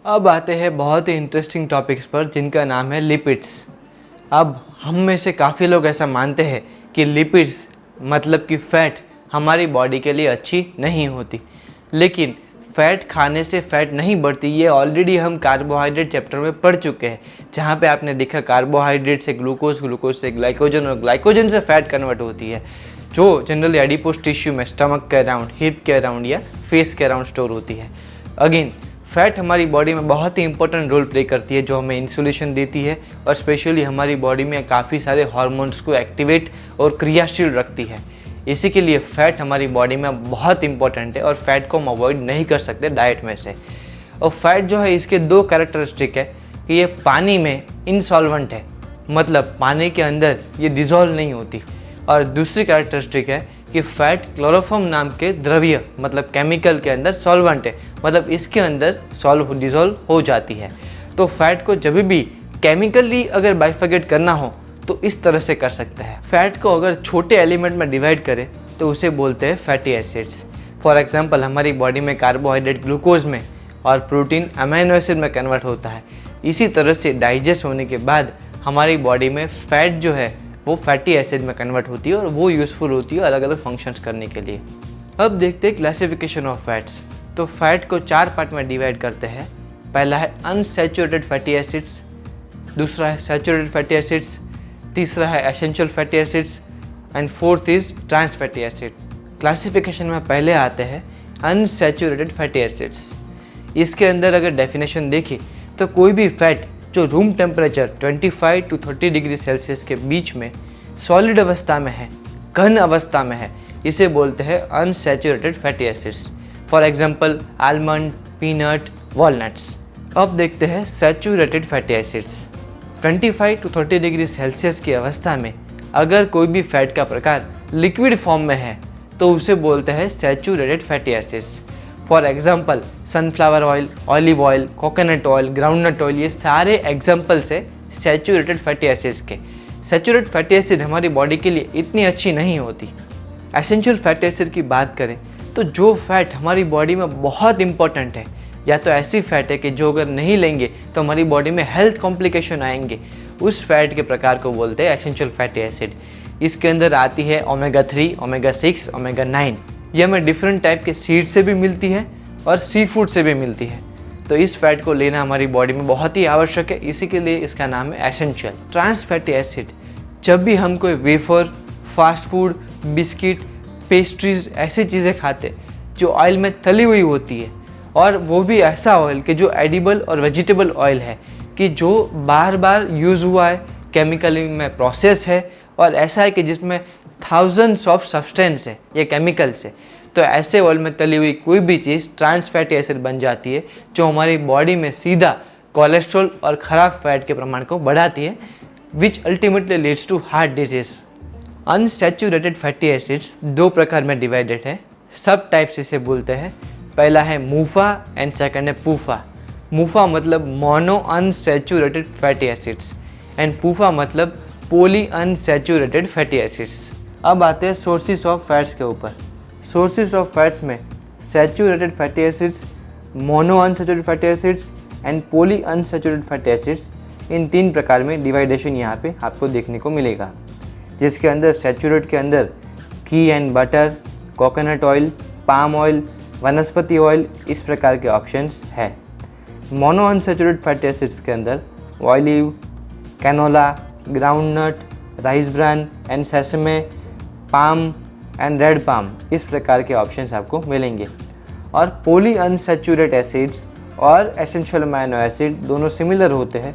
अब आते हैं बहुत ही इंटरेस्टिंग टॉपिक्स पर जिनका नाम है लिपिड्स। अब हम में से काफ़ी लोग ऐसा मानते हैं कि लिपिड्स मतलब कि फ़ैट हमारी बॉडी के लिए अच्छी नहीं होती, लेकिन फ़ैट खाने से फ़ैट नहीं बढ़ती। ये ऑलरेडी हम कार्बोहाइड्रेट चैप्टर में पढ़ चुके हैं, जहाँ पे आपने देखा कार्बोहाइड्रेट से ग्लूकोज, ग्लूकोज से ग्लाइकोजन और ग्लाइकोजन से फ़ैट कन्वर्ट होती है, जो जनरली एडिपोज टिश्यू में स्टमक के अराउंड, हिप के अराउंड या फेस के अराउंड स्टोर होती है। अगेन फ़ैट हमारी बॉडी में बहुत ही इंपॉर्टेंट रोल प्ले करती है, जो हमें इंसुलेशन देती है और स्पेशली हमारी बॉडी में काफ़ी सारे हार्मोन्स को एक्टिवेट और क्रियाशील रखती है। इसी के लिए फ़ैट हमारी बॉडी में बहुत इंपॉर्टेंट है और फ़ैट को हम अवॉइड नहीं कर सकते डाइट में से। और फ़ैट जो है, इसके दो कैरेक्टरिस्टिक है कि ये पानी में इनसॉल्वेंट है, मतलब पानी के अंदर ये डिज़ोल्व नहीं होती, और दूसरी कैरेक्टरिस्टिक है कि फ़ैट क्लोरोफॉर्म नाम के द्रव्य मतलब केमिकल के अंदर सॉल्वेंट है, मतलब इसके अंदर डिज़ोल्व हो जाती है। तो फ़ैट को जब भी केमिकली अगर बाइफर्केट करना हो तो इस तरह से कर सकते हैं। फ़ैट को अगर छोटे एलिमेंट में डिवाइड करें तो उसे बोलते हैं फैटी एसिड्स। फॉर एग्जांपल हमारी बॉडी में कार्बोहाइड्रेट ग्लूकोज में और प्रोटीन अमीनो एसिड में कन्वर्ट होता है। इसी तरह से डाइजेस्ट होने के बाद हमारी बॉडी में फ़ैट जो है वो फैटी एसिड में कन्वर्ट होती है और वो यूज़फुल होती है अलग अलग फंक्शंस करने के लिए। अब देखते हैं क्लासिफिकेशन ऑफ फैट्स। तो फैट को 4 पार्ट में डिवाइड करते हैं। पहला है अनसैचुरेटेड फैटी एसिड्स, दूसरा है सैचुरेटेड फैटी एसिड्स, तीसरा है essential fatty acids and fourth is trans fatty acid. Classification में पहले आते हैं अनसैचुरेटेड फैटी एसिड्स। इसके अंदर अगर डेफिनेशन देखें तो कोई भी फैट जो room temperature 25 to 30 degree Celsius के बीच में सॉलिड अवस्था में है, घन अवस्था में है, इसे बोलते हैं unsaturated fatty acids. For example almond, peanut, walnuts. अब देखते हैं saturated fatty acids. 25 to 30 degree Celsius की अवस्था में अगर कोई भी फैट का प्रकार लिक्विड फॉर्म में है तो उसे बोलते हैं saturated fatty acids. For example sunflower oil, olive oil, coconut oil, groundnut oil, ये सारे एग्जांपल्स है सैचुरेटेड फैटी एसिड्स के। सैचुरेटेड फैटी एसिड हमारी बॉडी के लिए इतनी अच्छी नहीं होती। एसेंशियल फैटी एसिड की बात करें तो जो फैट हमारी बॉडी में बहुत इंपॉर्टेंट है, या तो ऐसी फैट है कि जो अगर नहीं लेंगे तो हमारी बॉडी में हेल्थ कॉम्प्लिकेशन आएंगे, उस फैट के प्रकार को बोलते हैं एसेंशियल फैटी एसिड। इसके अंदर आती है ओमेगा 3, ओमेगा 6, ओमेगा 9। ये हमें डिफरेंट टाइप के सीड से भी मिलती है और सी फूड से भी मिलती है, तो इस फैट को लेना हमारी बॉडी में बहुत ही आवश्यक है, इसी के लिए इसका नाम है एसेंशियल। ट्रांस फैटी एसिड, जब भी हम कोई wafer, fast food, biscuit, pastries ऐसी चीज़ें खाते जो ऑयल में तली हुई होती है, और वो भी ऐसा ऑयल कि जो एडिबल और वेजिटेबल ऑयल है, कि जो बार बार यूज़ हुआ है, केमिकली में प्रोसेस है और ऐसा है कि जिसमें थाउजेंड्स ऑफ सब्सटेंस है ये केमिकल्स है, तो ऐसे ऑयल में तली हुई कोई भी चीज़ ट्रांस फैटी एसिड बन जाती है, जो हमारी बॉडी में सीधा कोलेस्ट्रॉल और ख़राब फैट के प्रमाण को बढ़ाती है, which ultimately leads to heart disease. Unsaturated fatty acids 2 प्रकार में डिवाइडेड है, सब टाइप्स इसे बोलते हैं। पहला है मूफा एंड सेकंड है पूफा। मूफा मतलब mono unsaturated fatty acids and PUFA मतलब पॉली अनसैचुरेटेड फैटी एसिड्स। अब आते हैं सोर्सेज ऑफ फैट्स के ऊपर। सोर्सेज ऑफ फैट्स में saturated fatty acids, mono unsaturated fatty acids and poly unsaturated fatty acids, इन 3 प्रकार में डिवाइडेशन यहाँ पे आपको देखने को मिलेगा, जिसके अंदर सैचुरेट के अंदर घी and butter, coconut oil, palm oil, वनस्पति ऑयल, इस प्रकार के ऑप्शंस है। मोनो अनसैचुरेटेड फैटी एसिड्स के अंदर olive, canola, groundnut, rice bran and sesame, palm and red palm, इस प्रकार के ऑप्शंस आपको मिलेंगे। और पॉली अनसैचुरेटेड एसिड्स और एसेंशियल अमीनो एसिड दोनों सिमिलर होते हैं,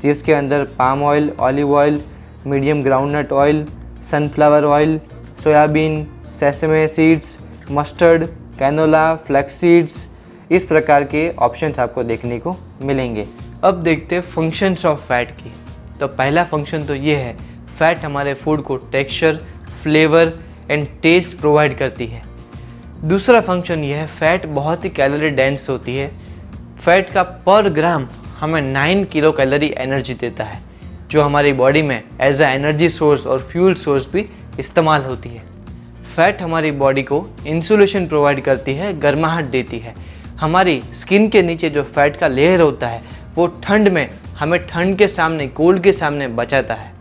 जिसके अंदर palm oil, olive oil, medium groundnut oil, sunflower oil, soybean, sesame seeds, mustard, canola, flax seeds, इस प्रकार के ऑप्शंस आपको देखने को मिलेंगे। अब देखते हैं फंक्शंस ऑफ फैट की। तो पहला फंक्शन तो ये है, फैट हमारे फूड को texture, flavour and taste provide करती है। दूसरा फंक्शन ये है, फैट बहुत ही कैलोरी डेंस होती है। फैट का पर ग्राम हमें 9 किलो कैलोरी एनर्जी देता है, जो हमारी बॉडी में एज अ एनर्जी सोर्स और फ्यूल सोर्स भी इस्तेमाल होती है। फैट हमारी बॉडी को इंसुलेशन प्रोवाइड करती है, गर्माहट देती है। हमारी स्किन के नीचे जो फैट का लेयर होता है वो ठंड में हमें ठंड के सामने, कोल्ड के सामने बचाता है।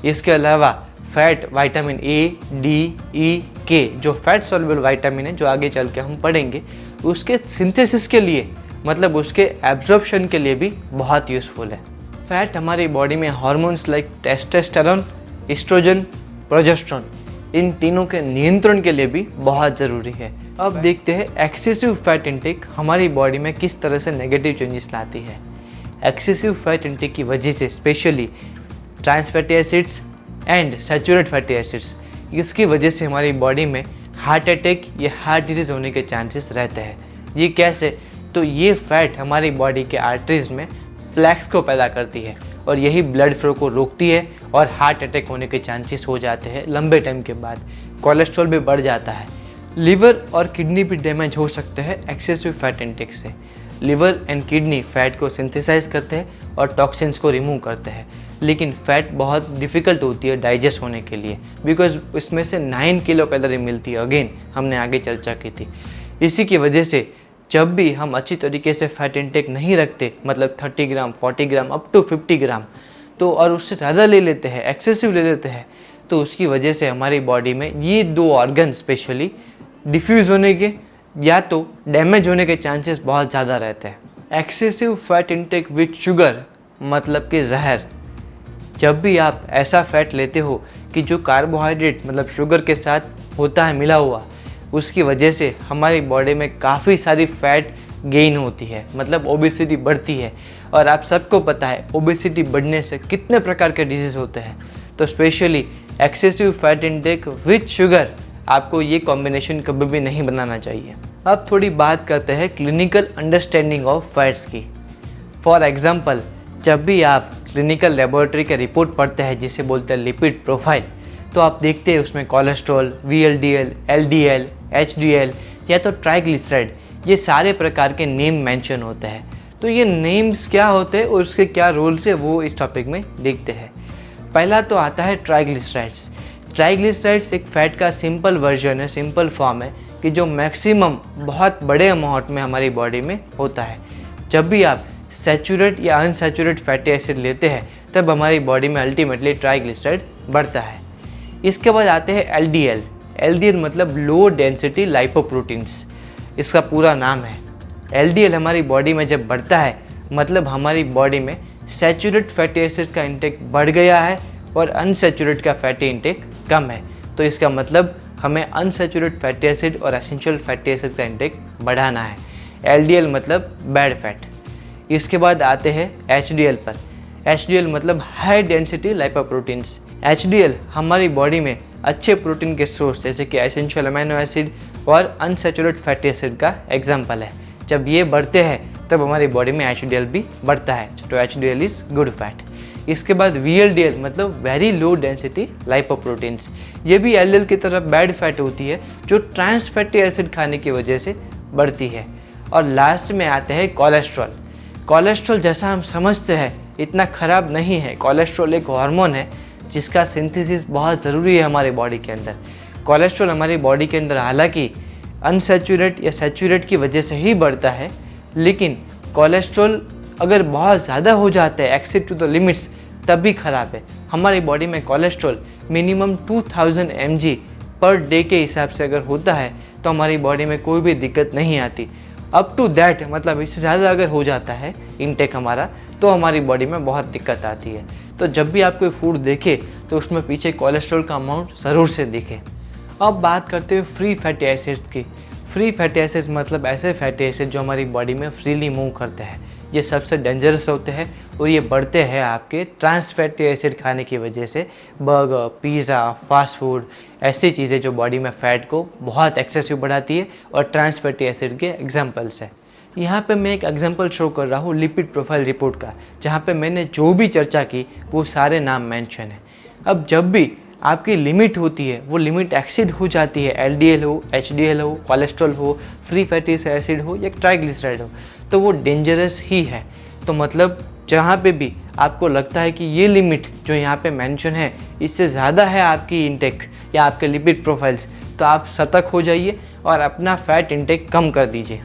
इसके अलावा फैट विटामिन ए, डी, ई, के जो फैट सॉल्युबल विटामिन है, जो आगे चल के हम पढ़ेंगे, उसके सिंथेसिस के लिए, मतलब उसके एब्जॉर्प्शन के लिए भी बहुत यूज़फुल है। फैट हमारी बॉडी में hormones like testosterone, estrogen, progesterone, इन तीनों के नियंत्रण के लिए भी बहुत ज़रूरी है। अब देखते हैं एक्सेसिव फैट इंटेक हमारी बॉडी में किस तरह से नेगेटिव चेंजेस लाती है। एक्सेसिव फैट इंटेक की वजह से specially trans fatty acids and saturate fatty acids, इसकी वजह से हमारी बॉडी में हार्ट अटैक या हार्ट डिजीज़ होने के चांसेस रहते हैं। ये कैसे? तो ये फैट हमारी बॉडी के आर्टरीज में प्लैक्स को पैदा करती है और यही ब्लड फ्लो को रोकती है और हार्ट अटैक होने के चांसेस हो जाते हैं लंबे टाइम के बाद। कोलेस्ट्रॉल भी बढ़ जाता है। लिवर और किडनी भी डैमेज हो सकते हैं एक्सेसिव फैट इंटेक से। लिवर एंड किडनी फैट को सिंथेसाइज करते हैं और टॉक्सिन्स को रिमूव करते हैं, लेकिन फैट बहुत डिफ़िकल्ट होती है डाइजेस्ट होने के लिए, बिकॉज इसमें से 9 किलो कैलोरी मिलती है। अगेन हमने आगे चर्चा की थी। इसी की वजह से जब भी हम अच्छी तरीके से फैट इंटेक नहीं रखते, मतलब 30 ग्राम, 40 ग्राम, अप टू 50 ग्राम, तो और उससे ज़्यादा ले लेते हैं, एक्सेसिव ले लेते हैं, तो उसकी वजह से हमारी बॉडी में ये 2 ऑर्गन स्पेशली डिफ्यूज़ होने के या तो डैमेज होने के चांसेस बहुत ज़्यादा रहते हैं। Excessive fat intake with sugar मतलब कि जहर। जब भी आप ऐसा फैट लेते हो कि जो कार्बोहाइड्रेट मतलब शुगर के साथ होता है मिला हुआ, उसकी वजह से हमारी बॉडी में काफ़ी सारी फैट गेन होती है, मतलब ओबेसिटी बढ़ती है। और आप सबको पता है ओबेसिटी बढ़ने से कितने प्रकार के डिजीज़ होते हैं। तो specially excessive fat intake with sugar, आपको ये कॉम्बिनेशन कभी भी नहीं बनाना चाहिए। अब थोड़ी बात करते हैं क्लिनिकल अंडरस्टैंडिंग ऑफ फैट्स की। फॉर एग्जांपल, जब भी आप क्लिनिकल लेबोरेटरी के रिपोर्ट पढ़ते हैं जिसे बोलते हैं लिपिड प्रोफाइल, तो आप देखते हैं उसमें कोलेस्ट्रॉल, VLDL, LDL, HDL या तो ट्राइग्लिसराइड, ये सारे प्रकार के नेम मेंशन होते हैं। तो ये नेम्स क्या होते हैं और उसके क्या रोल्स है वो इस टॉपिक में देखते हैं। पहला तो आता है ट्राइग्लिसराइड्स। ट्राइग्लिसराइड्स एक फ़ैट का सिंपल वर्जन है, सिंपल फॉर्म है कि जो मैक्सिमम बहुत बड़े अमाउंट में हमारी बॉडी में होता है। जब भी आप सैचुरेट या अनसैचुरेट फैटी एसिड लेते हैं तब हमारी बॉडी में अल्टीमेटली ट्राइग्लिसराइड बढ़ता है। इसके बाद आते हैं LDL। LDL मतलब लो डेंसिटी लाइपोप्रोटीन्स, इसका पूरा नाम है। LDL हमारी बॉडी में जब बढ़ता है मतलब हमारी बॉडी में सैचुरेट फैटी एसिड्स का इंटेक बढ़ गया है और अनसैचुरेट का फैटी इंटेक कम है। तो इसका मतलब हमें अनसैचुरेट फैटी एसिड और एसेंशियल फैटी एसिड का इंटेक बढ़ाना है। LDL मतलब बैड फैट। इसके बाद आते हैं HDL पर। HDL मतलब हाई डेंसिटी लाइपोप्रोटीन्स। HDL हमारी बॉडी में अच्छे प्रोटीन के सोर्स जैसे कि एसेंशियल अमीनो एसिड और अनसैचुरेट फैटी एसिड का एग्जाम्पल है। जब ये बढ़ते हैं तब हमारी बॉडी में HDL भी बढ़ता है, तो HDL इज़ गुड फैट। इसके बाद VLDL मतलब वेरी लो डेंसिटी लाइपोप्रोटीन्स। ये भी LDL की तरह बैड फैट होती है जो ट्रांस फैटी एसिड खाने की वजह से बढ़ती है। और लास्ट में आते हैं कोलेस्ट्रॉल। कोलेस्ट्रॉल जैसा हम समझते हैं इतना ख़राब नहीं है। कोलेस्ट्रॉल एक हार्मोन है जिसका सिंथेसिस बहुत ज़रूरी है हमारे बॉडी के अंदर। कोलेस्ट्रॉल हमारी बॉडी के अंदर हालांकि अनसैचुरेट या सैचुरेट की वजह से ही बढ़ता है, लेकिन कोलेस्ट्रॉल अगर बहुत ज़्यादा हो जाता है, एक्सीड टू द लिमिट्स, तब भी ख़राब है। हमारी बॉडी में cholesterol minimum 2000 mg per day के हिसाब से अगर होता है तो हमारी बॉडी में कोई भी दिक्कत नहीं आती। अप टू दैट मतलब इससे ज़्यादा अगर हो जाता है इनटेक हमारा, तो हमारी बॉडी में बहुत दिक्कत आती है। तो जब भी आप कोई फूड देखे तो उसमें पीछे कोलेस्ट्रॉल का अमाउंट ज़रूर से दिखे। अब बात करते हुए फ्री फैटी एसिड्स की। फ्री फैटी एसिड्स मतलब ऐसे फैटी एसिड जो हमारी बॉडी में फ्रीली मूव करते हैं। ये सबसे डेंजरस होते हैं और ये बढ़ते हैं आपके ट्रांस फैटी एसिड खाने की वजह से। बर्गर, पिज़्ज़ा, फास्ट फूड, ऐसी चीज़ें जो बॉडी में फ़ैट को बहुत एक्सेसिव बढ़ाती है और ट्रांस फैटी एसिड के एग्जांपल्स हैं। यहाँ पे मैं एक एग्जांपल शो कर रहा हूँ लिपिड प्रोफाइल रिपोर्ट का, जहाँ पे मैंने जो भी चर्चा की वो सारे नाम मेंशन हैं। अब जब भी आपकी लिमिट होती है, वो लिमिट एक्सीड हो जाती है, LDL हो, HDL हो, कोलेस्ट्रॉल हो, फ्री फैटी एसिड हो या ट्राइग्लिसराइड हो, तो वो डेंजरस ही है। तो मतलब जहाँ पे भी आपको लगता है कि ये लिमिट जो यहाँ पे मेंशन है इससे ज़्यादा है आपकी इंटेक या आपके लिपिड प्रोफाइल्स, तो आप सतर्क हो जाइए और अपना फैट इंटेक कम कर दीजिए।